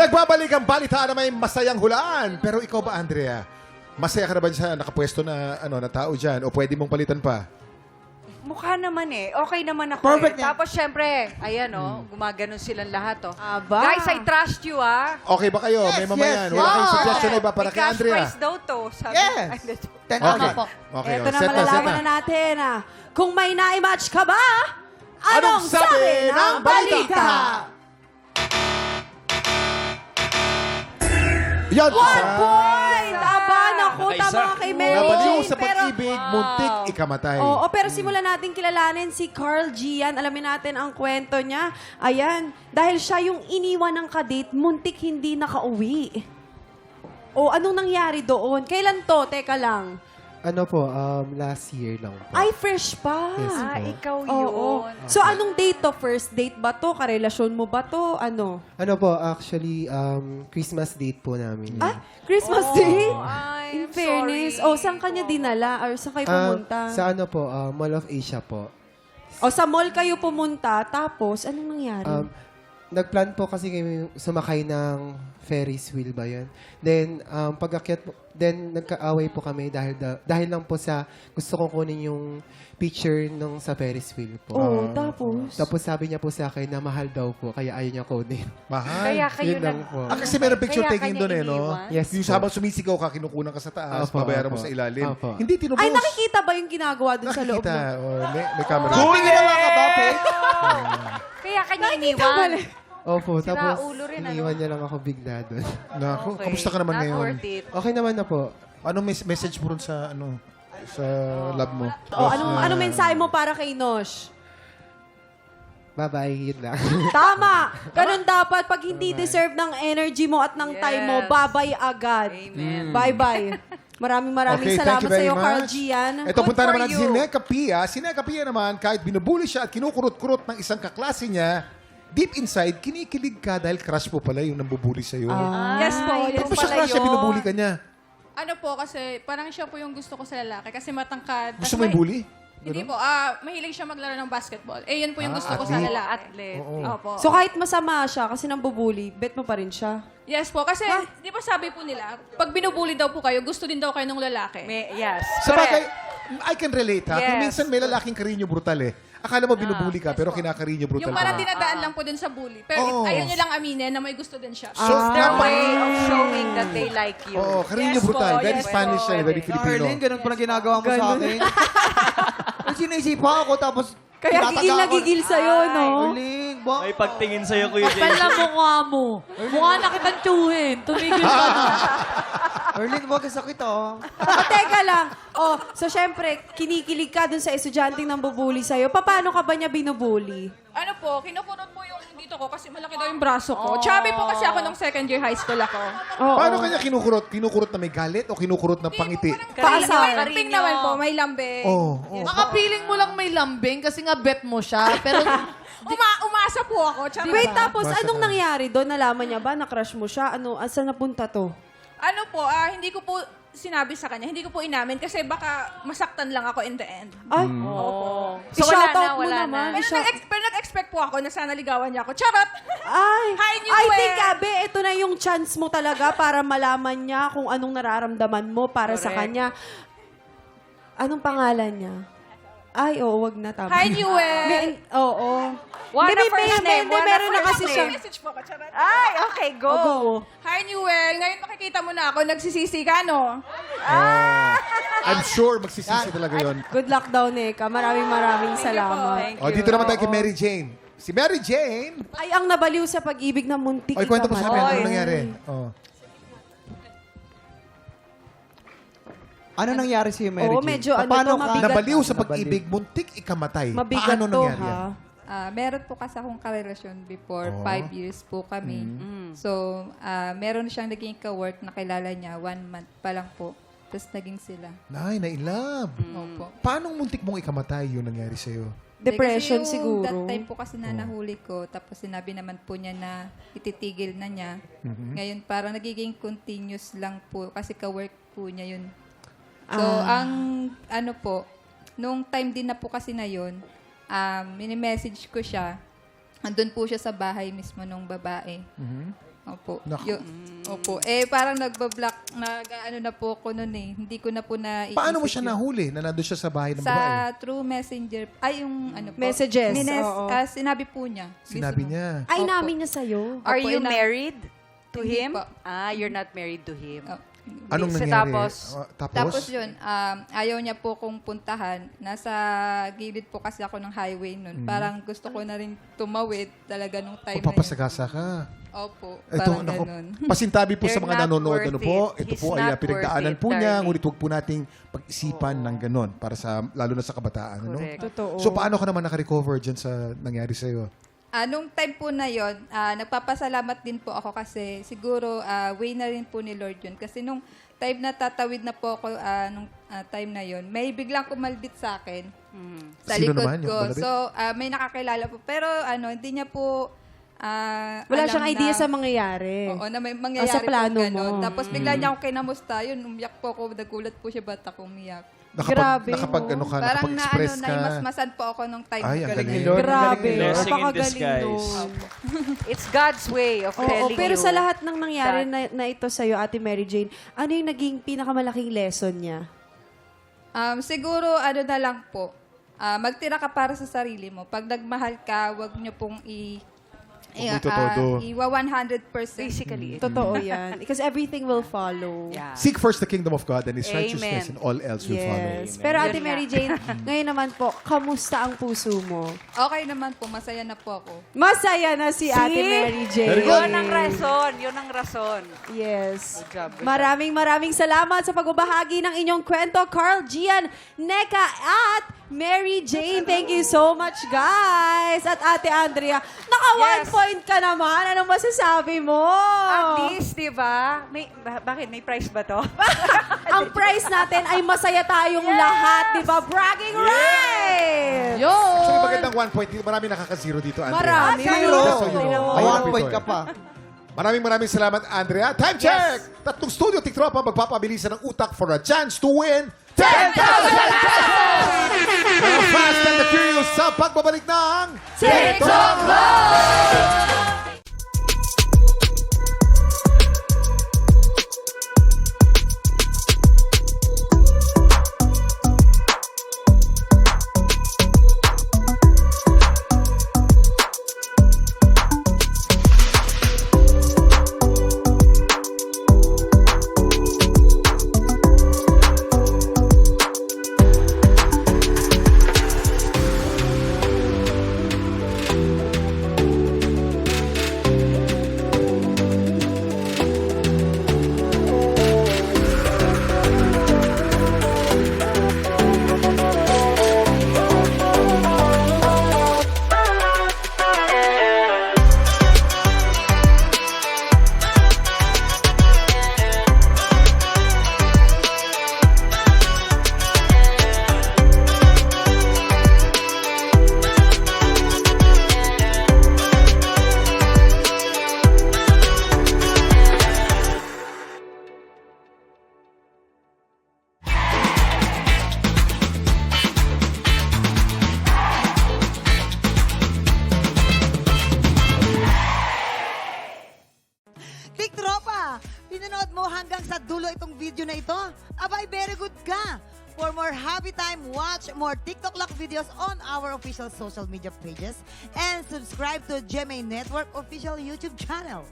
Nagbabalik ang balita na may masayang hulaan. Pero ikaw ba, Andrea? Masaya ka na ba sa nakapwesto na, na tao dyan? O pwede mong palitan pa? Mukha naman eh. Okay naman ako Perfect eh. yan. Tapos syempre, ayan gumaganon silang lahat Aba. Guys, I trust you Okay ba kayo? May mamayan. Wala kayong suggestion na iba para May kay cash Andrea? prize daw to. Sabi. Yes. Ay, hindi. Okay. po. Okay, Ito na set malalaman na natin. Kung may na-match ka ba? Anong sabi ng balita? Yan! 1 point! Aba, naku, tama ka kay Mary Nabaliw Jane. sa pag-ibig, muntik ikamatay. Oo, pero simulan natin kilalanin si Carl Gian. Alamin natin ang kwento niya. Ayan, dahil siya yung iniwan ng kadate, muntik hindi nakauwi. O, anong nangyari doon? Kailan to? Teka lang. Ano po, last year lang po. Ay, fresh pa. Yes, Ikaw yun. Oo. So, anong date to? First date ba to? Karelasyon mo ba to? Ano? Ano po, actually, Christmas date po namin. yun. Ah, Christmas date? Ay, In fairness. sorry. O, saan kanya dinala? Or saan kayo Ah, pumunta? sa ano po, Mall of Asia po. O, sa mall kayo pumunta. Tapos, anong nangyari? Nagplan po kasi kami sumakay ng Ferris wheel ba yun? Then, pag-akyat po, then nagkaaway po kami dahil lang po sa gusto kong kunin yung picture nung sa Ferris wheel po. Oo, tapos? Tapos sabi niya po sa akin na mahal daw po, kaya ayaw niya kunin. Mahal. Kaya kayo Yun lang po. Kasi meron picture Kaya taking kanya doon no? iniwan? Yes Yung po. habang sumisigaw ka, kinukunan ka sa taas, Opo, babayaran mo opo. sa ilalim. Opo. Hindi tinubos. Ay, nakikita ba yung ginagawa dun sa loob Nakikita. mo? May camera. Kaya kanya iniwan. Opo, Sira tapos ulo rin, iniwan niya lang ako bigla doon. Naku, Okay. kamusta ka naman Not ngayon? worth it. Okay naman na po. Anong message mo rin sa, sa love mo? O, anong mensahe mo para kay Nosh? Bye-bye, yun lang. Tama! Ganun dapat. Pag hindi deserve ng energy mo at ng time mo, Yes. babay agad. Amen. Bye-bye. Maraming Okay, thank salamat you sa very iyo, Carl much. Gian. Ito, Good punta for naman natin si you. Neka Pia. Si Neka Pia naman, kahit binubuli siya at kinukurot-kurot ng isang kaklase niya, deep inside, kinikilig ka dahil crush mo pala yung nambubuli sa'yo. Yes po, Ba't yes mo siya pala crush siya, yun. binubuli ka niya? Ano po, kasi parang siya po yung gusto ko sa lalaki kasi matangkad. Gusto Tas mo yung bully? Hindi po, mahilig siya maglaro ng basketball. Eh, yun po yung gusto ko sa athlete. lalaki. Athlete. Oo. Opo. So kahit masama siya kasi nang bubuli, bet mo pa rin siya. Yes po, kasi di ba sabi po nila, pag binubuli daw po kayo, gusto din daw kayo ng lalaki. Yes. Sa bagay, I can relate ha. Kung Yes. minsan may lalaking karinyo brutal eh. Akala mo binubuli ka, pero kinakarinyo brutal Yung parang ka. dinadaan lang po dun sa bully. Pero Oo. ayaw niya lang aminin na may gusto din siya. So, Their dapat- way of showing that they like you. Oo, karinyo Yes brutal. po, Very yes Spanish po. siya, very Filipino. Arlene, ganun po na ginagawa mo sa akin. Sinisipa ako, tapos Kaya tinataga gigil na ako. gigil sa'yo, no? Arlene, ba? May pagtingin sa'yo, Kuya Jay. Pala mukha mo. Mukha na kitang tsuhin. Tumigil ka na. Arlene, wag ka sakit ah. Teka lang. Oh, so syempre, kinikilig ka dun sa estudyanteng nang bubuli sa'yo. Paano ka ba niya binubuli? Ano po, kinukurot po yung dito ko kasi malaki daw yung braso ko. Chubby po kasi ako nung second year high school ako. Oo. Paano kanya kinukurot? Kinukurot na may galit o kinukurot na pangiti? Paasa. May lambing naman po, may lambing. Oo. Makapiling mo lang may lambing kasi nga bet mo siya. Pero Umasa po ako. Chubby. Wait, tapos Basta anong ka. nangyari doon? Nalaman niya ba? Na-crush mo siya? Ano, asan napunta to? Ano po, hindi ko po sinabi sa kanya, hindi ko po inamin kasi baka masaktan lang ako in the end. Ay, So, wala i-shoutout na, mo wala naman. na. Pero nag-expect po ako na sana ligawan niya ako. Charot! Ay, Hi, New I Wave! think, Abe, ito na yung chance mo talaga para malaman niya kung anong nararamdaman mo para sa Correct. kanya. Anong pangalan niya? Ay, oo, wag na. Tama. Hi, Newell! Oo. One Hindi, na first name, one na meron na first kasi name. siya. Message po ako, charot. Ay, okay, go. Oh, go. Hi, Newell! Ngayon makikita mo na ako, nagsisisi ka, no? I'm sure magsisisi talaga yon. Good luck daw, Neka. Maraming salamat. Thank O, you. dito naman tayo kay Mary Jane. Si Mary Jane. Ay, ang nabaliw sa pag-ibig na muntik Oy, kwento mo sa amin. ikamatay. Ano nangyari? Oh. Ano nangyari sa'yo, Mary Oo, Jane? medyo ano Paano to, ka- mabigat. Nabaliw sa Nabaliw. pag-ibig, muntik ikamatay. Mabigat Paano to, nangyari yan? ha? Meron po kasi akong karelasyon before, Oh. 5 years po kami. So, meron siyang naging ka-work na kilala niya, 1 month pa lang po. Tapos naging sila. Nay, na-inlove. Opo. Paano muntik mong ikamatay yung nangyari sa'yo? Depression Kasi siguro. That time po kasi na nahuli ko, tapos sinabi naman po niya na ititigil na niya. Ngayon, parang nagiging continuous lang po, kasi ka-work po niya yun. So, ang ano po, nung time din na po kasi na yun, mini-message ko siya. Andun po siya sa bahay mismo nung babae. Opo. Naku. Opo. Parang ano na po ako noon eh. Hindi ko na po na Paano mo siya nahuli na nandun siya sa bahay ng babae? Sa True Messenger. Ay, yung ano po. Messages, oo. Sinabi po niya. Sinabi niya. Ay, Opo. namin niya sa'yo. Are Opo, you ina- married to Hindi him? po. You're not married to him. Oh. Anong Sa nangyari? tapos? Tapos yun, ayaw niya po kong puntahan. Nasa gilid po kasi ako ng highway nun. Parang gusto ko na rin tumawid talaga nung time O papasagasa ka. Opo, Ito, parang naku, ganun. pasintabi po sa You're mga not nanonood. worth Ano po? it. Ito He's po ay not pinagdaanan worth po it, niya. darling. Ngunit huwag po nating pag-isipan ng ganon para sa, lalo na sa kabataan. Ano? Correct. Totoo. So, paano ka naman nakarecover dyan sa nangyari sa'yo? Nung time po na yon, nagpapasalamat din po ako kasi siguro way na rin po ni Lord yun. Kasi nung time na tatawid na po ako, nung time na yon, may biglang kumalbit sa akin. Sa Sino likod naman yung ko. kumalabit? So, may nakakilala po. Pero hindi niya po Wala alam siyang idea na- sa mangyayari. Oo, na may mangyayari sa plano po ganun. mo. Tapos bigla niya ako kinamusta. Yun, umiyak po ako. Nagulat po siya, ba't ako umiyak? Grabe, Nakapag, ano ka, Parang nakapag-express ka. naimasmasan po ako nung time. Ay, ang Galing ni galing. Lord. Grabe. Galing ni Lord. Blessing in Napakagaling disguise. nun. It's God's way of Oo, telling pero you. sa lahat ng nangyari that- na ito sa'yo, Ate Mary Jane, ano yung naging pinakamalaking lesson niya? Siguro, ano na lang po, magtira ka para sa sarili mo. Pag nagmahal ka, wag niyo pong Ito todo. iwa 100%. Basically, Totoo yan. Because everything will follow. yeah. Seek first the kingdom of God and His Amen. righteousness and all else will follow. Yes. Pero Ate Yun Mary nga. Jane, ngayon naman po, kamusta ang puso mo? Okay naman po, masaya na po ako. Masaya na si Ate Mary Jane. Yun ang rason. Yun ang rason. Yes. Good job, good Maraming salamat sa pagbabahagi ng inyong kwento, Carl Gian, Neka, at Mary Jane. Thank you so much, guys. At Ate Andrea, naka 1 Yes. point ka naman. Anong masasabi mo? At least, di ba? Bakit? May prize ba to? Ang prize natin ay masaya tayong lahat, di ba? Bragging rights! Actually, magandang 1 point. Marami nakaka-zero dito, Andrea. Marami. Zero. Just so you know. May Ayun, 1 point Pitoy. ka pa. Maraming salamat, Andrea. Time check! Tatlong studio tiktropa magpapabilisan ng utak for a chance to win 10,000 pesos! Mga Fast and the Curious sa pagbabalik ng TikTok Live! Tiktropa, pinanood mo hanggang sa dulo itong video na ito? Abay, very good ka! For more happy time, watch more TikTok Lock videos on our official social media pages and subscribe to GMA Network official YouTube channel.